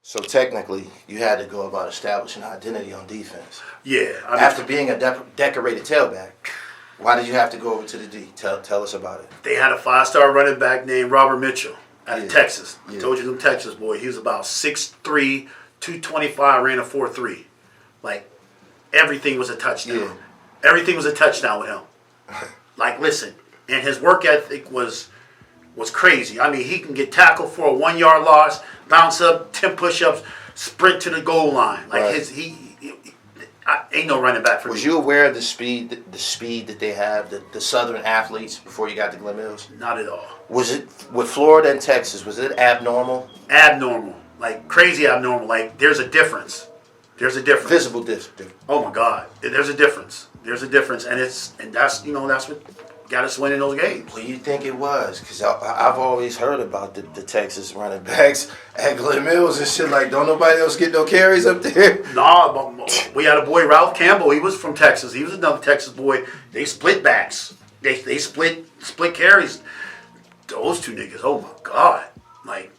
So technically, you had to go about establishing an identity on defense. Yeah. After being a decorated tailback, why did you have to go over to the D? Tell us about it. They had a 5-star running back named Robert Mitchell out of Texas. Yeah. I told you, them Texas boy. He was about 6'3", 225, ran a 4.3. Like, everything was a touchdown. Yeah. Everything was a touchdown with him. Like, listen, and his work ethic was crazy. I mean, he can get tackled for a 1-yard loss, bounce up, 10 push-ups, sprint to the goal line. Like ain't no running back for me. Was you aware of the speed that they have, the Southern athletes before you got to Glen Mills? Not at all. Was it with Florida and Texas? Was it abnormal? Abnormal, like crazy abnormal. Like there's a difference. There's a difference. Visible difference. Oh my God, there's a difference. There's a difference, and that's what got us winning those games. What do you think it was? Because I've always heard about the Texas running backs at Glen Mills and shit. Like, don't nobody else get no carries up there? Nah, we had a boy, Ralph Campbell. He was from Texas. He was another Texas boy. They split backs. They split carries. Those two niggas, oh my God. Like,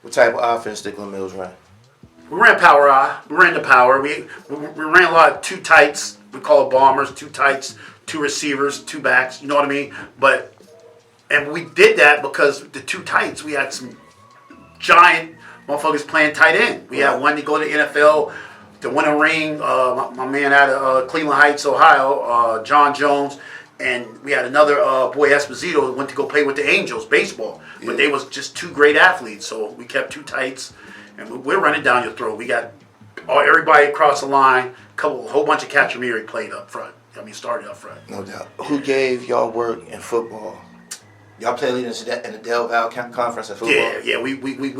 what type of offense did Glen Mills run? We ran power I. We ran the power. We ran a lot of two tights. We call it bombers, two tights, two receivers, two backs. You know what I mean? And we did that because the two tights, we had some giant motherfuckers playing tight end. We had one to go to the NFL to win a ring. My man out of Cleveland Heights, Ohio, John Jones. And we had another boy, Esposito, who went to go play with the Angels, baseball. Yeah. But they was just two great athletes. So we kept two tights. And we're running down your throat. We got everybody across the line. A whole bunch of Jameer played up front. Started up front. No doubt. Who gave y'all work in football? Y'all played in the Del Val Conference of football? Yeah. We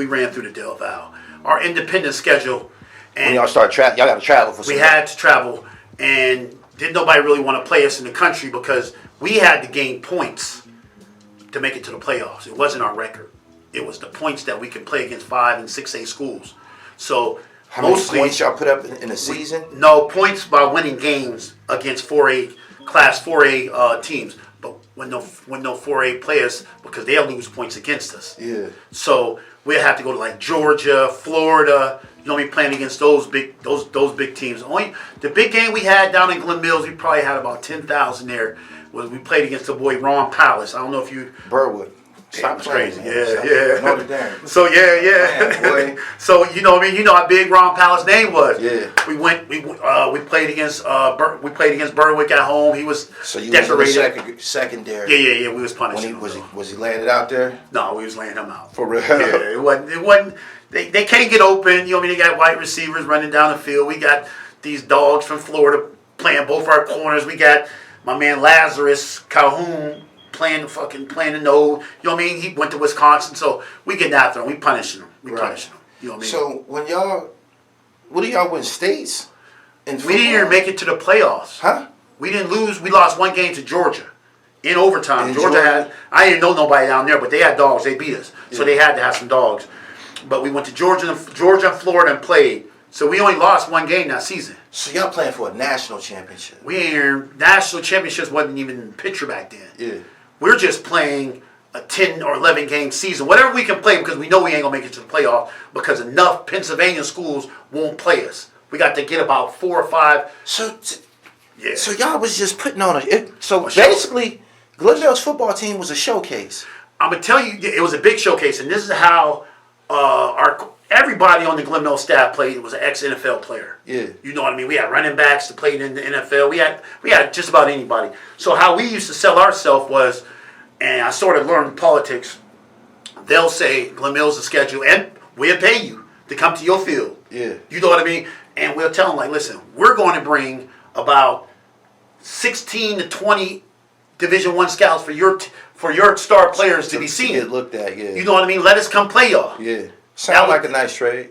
ran through the Del Val. Our independent schedule. And when y'all start y'all got to travel for something. We had to travel, and didn't nobody really want to play us in the country because we had to gain points to make it to the playoffs. It wasn't our record. It was the points that we could play against 5 and 6A schools. So how many points y'all put up in a season? No, points by winning games against Class 4A teams. But when no 4A players, because they'll lose points against us. Yeah. So we have to go to like Georgia, Florida. You know, we playing against those big teams. Only the big game we had down in Glen Mills, we probably had about 10,000 there. Was we played against the boy Ron Palace. I don't know if you Burwood. That was crazy. Man. Yeah. Notre Dame. So yeah. Man, so you know what I mean. You know how big Ron Palace's name was. Yeah. We played against Berwick at home. He was decorated. Was secondary. Yeah. We was punishing. Was he landed out there? No, we was laying him out. For real. Yeah, it wasn't. They can't get open. You know what I mean? They got wide receivers running down the field. We got these dogs from Florida playing both our corners. We got my man Lazarus Calhoun playing the nose. You know what I mean? He went to Wisconsin, so we getting after him. We punishing him. Punishing him. You know what I mean? So when what do y'all win states? We didn't even make it to the playoffs. Huh? We didn't lose. We lost one game to Georgia in overtime. Georgia I didn't know nobody down there, but they had dogs. They beat us, so they had to have some dogs. But we went to Georgia and Florida and played. So we only lost one game that season. So y'all playing for a national championship? National championships wasn't even in the picture back then. Yeah. We're just playing a 10 or 11 game season, whatever we can play, because we know we ain't gonna make it to the playoff because enough Pennsylvania schools won't play us. We got to get about 4 or 5. So y'all was just putting on show. Basically, Glen Mills football team was a showcase. I'm gonna tell you, it was a big showcase, and this is how everybody on the Glen Mills staff played. It was an ex-NFL player. Yeah. You know what I mean? We had running backs that played in the NFL. We had just about anybody. So how we used to sell ourselves was, and I sort of learned politics, they'll say Glen Mills is scheduled, and we'll pay you to come to your field. Yeah. You know what I mean? And we'll tell them, like, listen, we're going to bring about 16 to 20 Division I scouts for your star players to be seen. Get looked at, yeah. You know what I mean? Let us come play y'all. Yeah. Sound like a nice trade.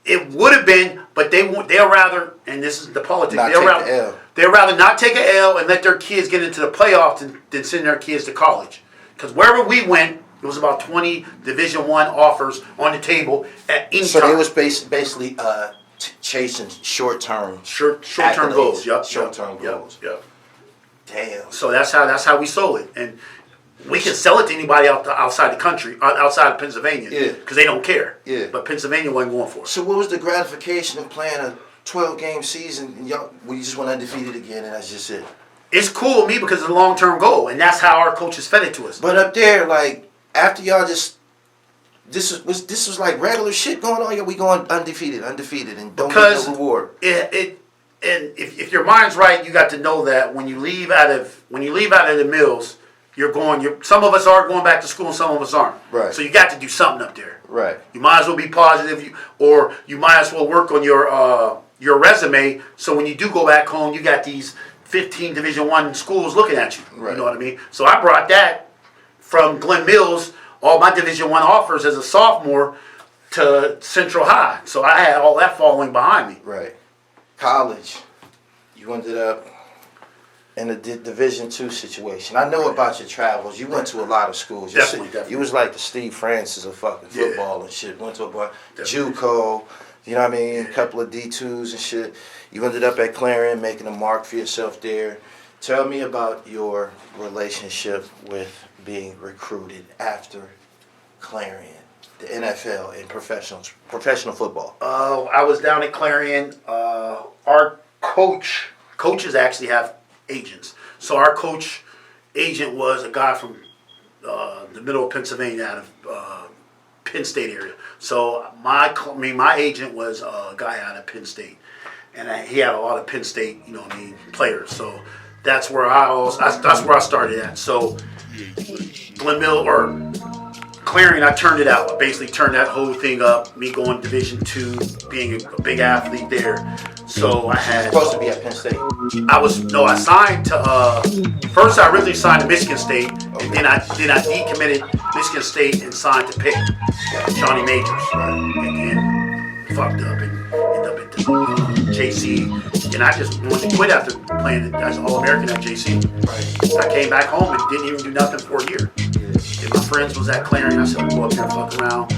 It would have been, but they'll rather, and this is the politics, they'll rather not take an L and let their kids get into the playoffs than send their kids to college. Because wherever we went, it was about 20 Division I offers on the table at any time. So they was basically chasing short-term goals. Short-term goals. Yep. Damn. So that's how we sold it. And We can sell it to anybody outside the country, outside of Pennsylvania, because they don't care. Yeah. But Pennsylvania wasn't going for it. So what was the gratification of playing a 12-game season and we just went undefeated again and that's just it? It's cool with me because it's a long-term goal, and that's how our coaches fed it to us. But up there, like, after y'all just, this was like regular shit going on. Yeah, we going undefeated, and don't get no reward. And if your mind's right, you got to know that when you leave out of the Mills, some of us are going back to school and some of us aren't. Right. So you got to do something up there. Right. You might as well be positive, or you might as well work on your resume. So when you do go back home, you got these 15 Division I schools looking at you. Right. You know what I mean? So I brought that from Glen Mills, all my Division I offers as a sophomore, to Central High. So I had all that following behind me. Right. College, you ended up in a Division II situation. I know about your travels. You went to a lot of schools. Definitely. You was like the Steve Francis of fucking football and shit. Went to a bunch. JUCO, you know what I mean? A couple of D2s and shit. You ended up at Clarion, making a mark for yourself there. Tell me about your relationship with being recruited after Clarion, the NFL, and professional football. I was down at Clarion. Our coaches actually have agents. So our agent was a guy from the middle of Pennsylvania, out of Penn State area. So my agent was a guy out of Penn State, and he had a lot of Penn State, players. So that's where I started at. So Glen Mills or Clarion, I turned it out. I basically turned that whole thing up. Me going Division II, being a big athlete there. So I had supposed to be at Penn State. I signed to first I originally signed to Michigan State, and then I decommitted Michigan State and signed to Pitt, Johnny Majors, and then fucked up and ended up at the JC, and I just wanted to quit after playing as All-American at JC. Right. I came back home and didn't even do nothing for a year. And my friends was at Clarion. I said, I'll go up there and fuck around.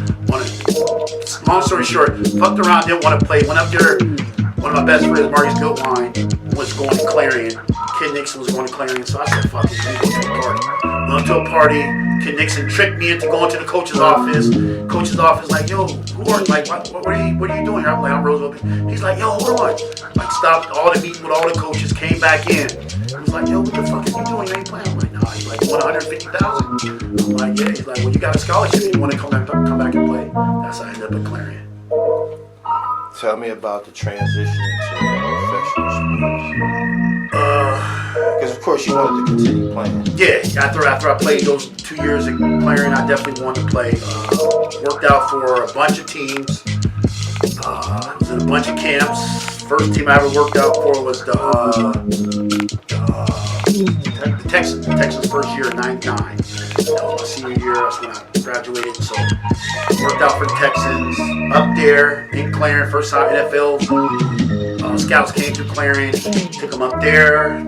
Long story short, fucked around, didn't want to play. Went up there. One of my best friends, Marcus Goodwine, was going to Clarion. Kid Nixon was going to Clarion, so I said, fuck it, let me go to a party. Went to a party. Kid Nixon tricked me into going to the coach's office. Coach's office, like, yo, what are you doing here? I'm like, I'm Roosevelt. He's like, yo, hold on. Like, stopped all the meeting with all the coaches, came back in. He was like, yo, what the fuck are you doing? You ain't playing. I'm like, nah. He's like, you want 150,000? I'm like, yeah. He's like, well, you got a scholarship. You want to come back and play? That's how I ended up at Clarion. Tell me about the transition into professional sports. Because of course you wanted to continue playing. Yeah, after I played those 2 years at Clarion, I definitely wanted to play. Worked out for a bunch of teams. Was in a bunch of camps. First team I ever worked out for was the Texans. The Texans' first year in '99. That was my senior year. That's when I graduated. So worked out for the Texans up there in Clarion. First time NFL scouts came to Clarion. Took them up there.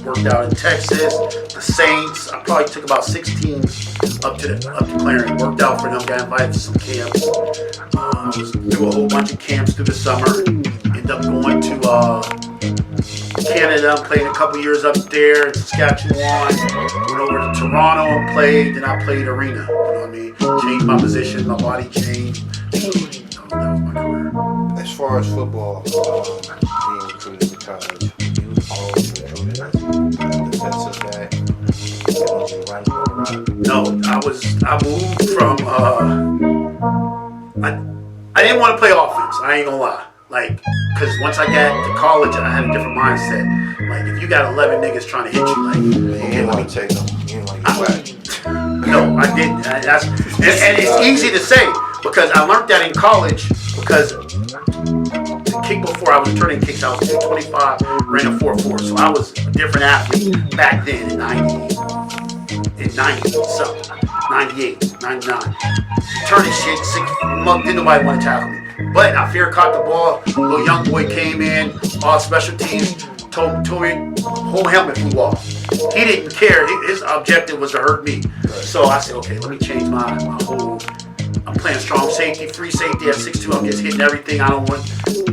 Worked out in Texas. The Saints. I probably took about 6 teams up to Clarion. Worked out for them. Got invited to some camps. I was through a whole bunch of camps through the summer. Ended up going to Canada, played a couple years up there in Saskatchewan, went over to Toronto and played, then I played arena, you know what I mean? Changed my position, my body changed, that was my career. As far as football, being recruited to college, you was always recruited as a defensive back, No, I moved from, I didn't want to play offense, I ain't gonna lie. Like, because once I got to college, I had a different mindset. Like, if you got 11 niggas trying to hit you, like, you didn't want to take them. You didn't want to get whacked. No, I didn't. And it's easy to say because I learned that in college because the kick before I was returning kicks, I was 225, ran a 4.4. So I was a different athlete back then in 90 something, 98, 99. Returning shit, 6 months, didn't nobody want to tackle me. But I fear caught the ball. Little young boy came in, all special teams, told me whole helmet flew off. He didn't care. His objective was to hurt me. So I said, okay, let me change my whole. I'm playing strong safety, free safety at 6'2". I'm just hitting everything. I don't want.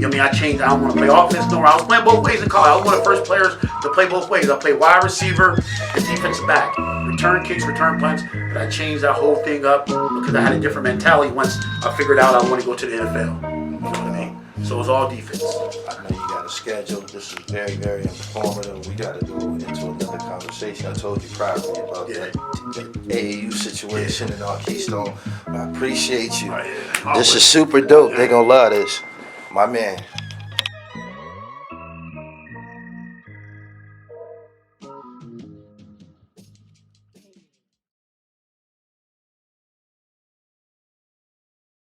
I changed. I don't want to play offense nor. I was playing both ways in college. I was one of the first players to play both ways. I played wide receiver and defensive back. return kicks, return punts, but I changed that whole thing up because I had a different mentality once I figured out I want to go to the NFL. You know what I mean? So it was all defense. I know you got a schedule. This is very, very informative. We got to go into another conversation. I told you privately about that AAU situation and all Keystone. I appreciate you. Oh, yeah. This is super dope. They gonna love this. My man.